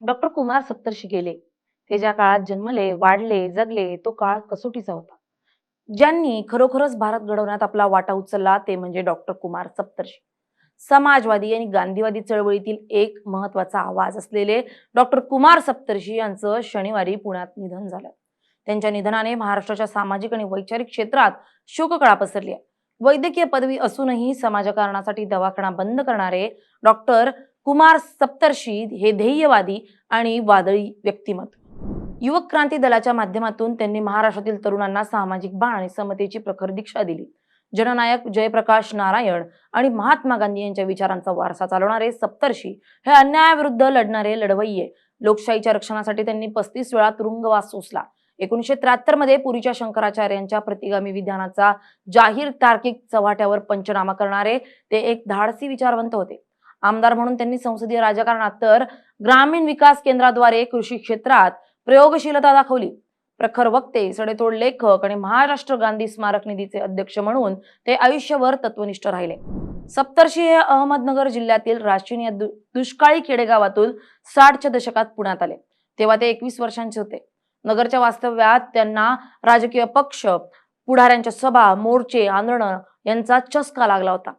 Doctor Kumar सप्तर्षी गेले. ते ज्या काळात जन्मले, वाढले, जगले तो काळ कसोटीचा होता. ज्यांनी खरोखरच भारत घडवण्यात आपला वाटा उचलला ते म्हणजे डॉक्टर कुमार सप्तर्षी. समाजवादी आणि गांधीवादी चळवळीतील एक महत्वाचा आवाज असलेले डॉक्टर कुमार सप्तर्षी यांचं शनिवारी पुण्यात निधन झालं. त्यांच्या निधनाने महाराष्ट्राच्या सामाजिक आणि वैचारिक क्षेत्रात शोककळा पसरली आहे. वैद्यकीय पदवी असूनही समाजकारणासाठी दवाखाना बंद करणारे डॉक्टर कुमार सप्तर्षी हे ध्येयवादी आणि वादळी व्यक्तिमत्व. युवक क्रांती दलाच्या माध्यमातून त्यांनी महाराष्ट्रातील तरुणांना सामाजिक बाण आणि समतेची प्रखर दीक्षा दिली. जननायक जयप्रकाश नारायण आणि महात्मा गांधी यांच्या विचारांचा वारसा चालवणारे सप्तर्षी हे अन्यायाविरुद्ध लढणारे लढवय्ये. लोकशाहीच्या रक्षणासाठी त्यांनी 35 वेळा तुरुंगवास सोसला. 1973 मध्ये पुरीच्या शंकराचार्यांच्या प्रतिगामी विधानाचा जाहीर तार्किक चव्हाट्यावर पंचनामा करणारे ते एक धाडसी विचारवंत होते. आमदार म्हणून त्यांनी संसदीय राजकारणात तर ग्रामीण विकास केंद्राद्वारे कृषी क्षेत्रात प्रयोगशीलता दाखवली. प्रखर वक्ते, सडेतोड लेखक आणि महाराष्ट्र गांधी स्मारक निधीचे अध्यक्ष म्हणून ते आयुष्यभर तत्वनिष्ठ राहिले. सप्तर्षी हे अहमदनगर जिल्ह्यातील राशीन या दुष्काळी खेडेगावातून 60च्या दशकात पुण्यात आले. तेव्हा ते 21 वर्षांचे होते. नगरच्या वास्तव्यात त्यांना राजकीय पक्ष, पुढाऱ्यांच्या सभा, मोर्चे, आंदोलन यांचा चस्का लागला होता.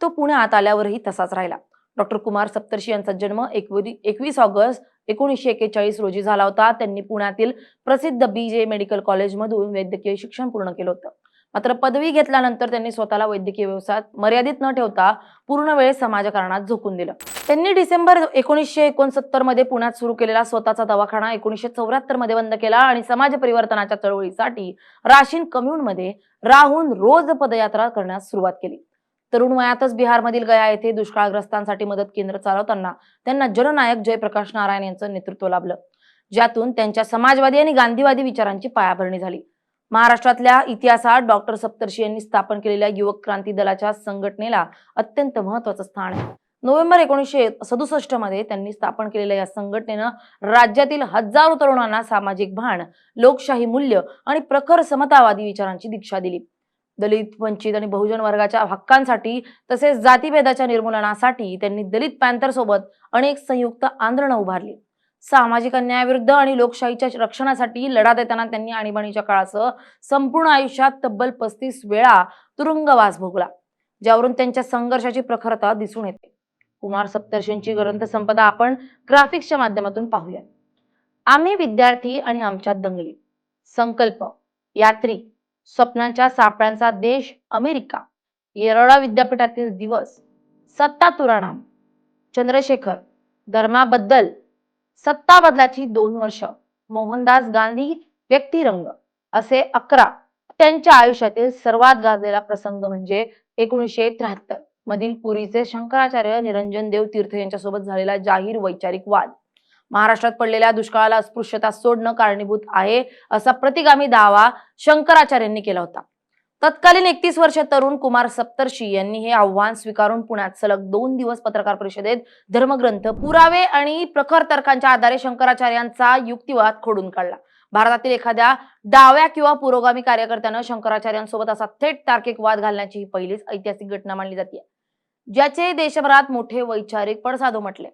तो पुण्यात आल्यावरही तसाच राहिला. डॉक्टर कुमार सप्तर्षी यांचा जन्म 21 ऑगस्ट 1941 रोजी झाला होता. त्यांनी पुण्यातील प्रसिद्ध BJ मेडिकल कॉलेजमधून वैद्यकीय शिक्षण पूर्ण केलं होतं. मात्र पदवी घेतल्यानंतर त्यांनी स्वतःला वैद्यकीय व्यवसायात मर्यादित न ठेवता पूर्ण वेळ समाजकारणात झोकून दिलं. त्यांनी डिसेंबर 1969 मध्ये पुण्यात सुरू केलेला स्वतःचा दवाखाना 1974 मध्ये बंद केला आणि समाज परिवर्तनाच्या चळवळीसाठी राशीन कम्युनमध्ये राहून रोज पदयात्रा करण्यास सुरुवात केली. तरुण वयातच बिहारमधील गया येथे दुष्काळग्रस्तांसाठी मदत केंद्र चालवताना त्यांना जननायक जयप्रकाश नारायण यांचं नेतृत्व लाभलं, ज्यातून त्यांच्या समाजवादी आणि गांधीवादी विचारांची पायाभरणी झाली. महाराष्ट्रातल्या इतिहासात डॉक्टर सप्तर्षी यांनी स्थापन केलेल्या युवक क्रांती दलाच्या संघटनेला अत्यंत महत्वाचं स्थान आहे. नोव्हेंबर 1967 मध्ये त्यांनी स्थापन केलेल्या या संघटनेनं राज्यातील हजारो तरुणांना सामाजिक भान, लोकशाही मूल्य आणि प्रखर समतावादी विचारांची दीक्षा दिली. दलित, वंचित आणि बहुजन वर्गाच्या हक्कांसाठी तसेच जातीभेदाच्या निर्मूलनासाठी त्यांनी दलित पॅंथर सोबत अनेक संयुक्त आंदोलनं उभारली. सामाजिक अन्यायाविरुद्ध आणि लोकशाहीच्या रक्षणासाठी लढा देताना त्यांनी आणीबाणीच्या काळासह संपूर्ण आयुष्यात तब्बल 35 वेळा तुरुंगवास भोगला, ज्यावरून त्यांच्या संघर्षाची प्रखरता दिसून येते. कुमार सप्तर्षींची ग्रंथसंपदा आपण ग्राफिक्सच्या माध्यमातून पाहूया. आम्ही विद्यार्थी आणि आमच्यात दंगली, संकल्प, यात्री, स्वप्नांच्या सापळ्यांचा देश अमेरिका, येरवडा विद्यापीठातील दिवस, सत्ता तुराणाम, चंद्रशेखर, धर्माबद्दल, सत्ता बदलाची 2 वर्ष, मोहनदास गांधी व्यक्तिरंग असे 11 त्यांच्या आयुष्यातील सर्वात गाजलेला प्रसंग म्हणजे 1973 मधील पुरीचे शंकराचार्य निरंजन देव तीर्थ यांच्यासोबत झालेला जाहीर वैचारिक वाद. महाराष्ट्रात पडलेल्या दुष्काळाला अस्पृश्यता सोडणं कारणीभूत आहे असा प्रतिगामी दावा शंकराचार्यांनी केला होता. तत्कालीन 31 वर्षीय तरुण कुमार सप्तर्षी यांनी हे आव्हान स्वीकारून पुण्यात सलग 2 दिवस पत्रकार परिषदेत धर्मग्रंथ, पुरावे आणि प्रखर तर्कांच्या आधारे शंकराचार्यांचा युक्तिवाद खोडून काढला. भारतातील एखाद्या डाव्या किंवा पुरोगामी कार्यकर्त्यानं शंकराचार्यांसोबत असा थेट तार्किक वाद घालण्याची ही पहिलीच ऐतिहासिक घटना मानली जाते, ज्याचे देशभरात मोठे वैचारिक पडसाद उमटले.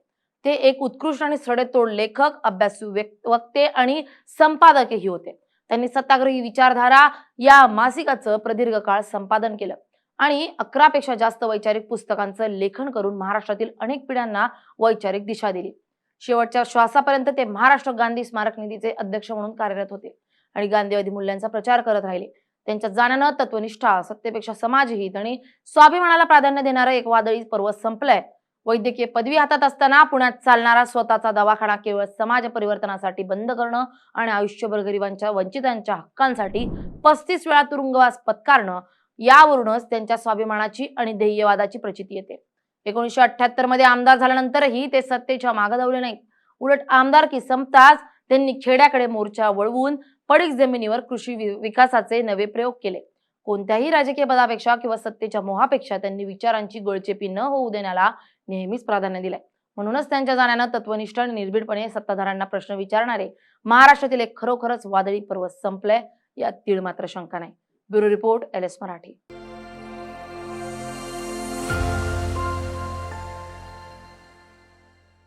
ते एक उत्कृष्ट आणि सडेतोड लेखक, अभ्यासू वक्ते आणि संपादकही होते. त्यांनी सत्याग्रही विचारधारा या मासिकाचं प्रदीर्घ काळ संपादन केलं आणि 11 पेक्षा जास्त वैचारिक पुस्तकांचं लेखन करून महाराष्ट्रातील अनेक पिढ्यांना वैचारिक दिशा दिली. शेवटच्या श्वासापर्यंत ते महाराष्ट्र गांधी स्मारक निधीचे अध्यक्ष म्हणून कार्यरत होते आणि गांधीवादी मूल्यांचा प्रचार करत राहिले. त्यांच्या जाण्यानं तत्वनिष्ठा, सत्तेपेक्षा समाजहित आणि स्वाभिमानाला प्राधान्य देणारं एक वादळी पर्व संपलंय. वैद्यकीय पदवी हातात असताना पुण्यात चालणारा स्वतःचा दवाखाना केवळ समाज परिवर्तनासाठी बंद करणं आणि आयुष्यभर गरिबांच्या, वंचितांच्या हक्कांसाठी 35 वेळा तुरुंगवास पत्करणं यावरूनच त्यांच्या स्वाभिमानाची आणि ध्येयवादाची प्रचिती येते. 1978 मध्ये आमदार झाल्यानंतरही ते सत्तेच्या मागे धावले नाहीत. उलट आमदारकी संपताच त्यांनी खेड्याकडे मोर्चा वळवून पडीक जमिनीवर कृषी विकासाचे नवे प्रयोग केले. कोणत्याही राजकीय पदापेक्षा किंवा सत्तेच्या मोहापेक्षा त्यांनी विचारांची गळचेपी न होऊ देण्याला नेहमीच प्राधान्य दिलंय. म्हणूनच त्यांच्या जाण्यानं तत्वनिष्ठ आणि निर्भीडपणे सत्ताधाऱ्यांना प्रश्न विचारणारे महाराष्ट्रातील एक खरोखरच वादळी पर्व संपलंय, यात तीळ मात्र शंका नाही. Bureau report, LS Marathi.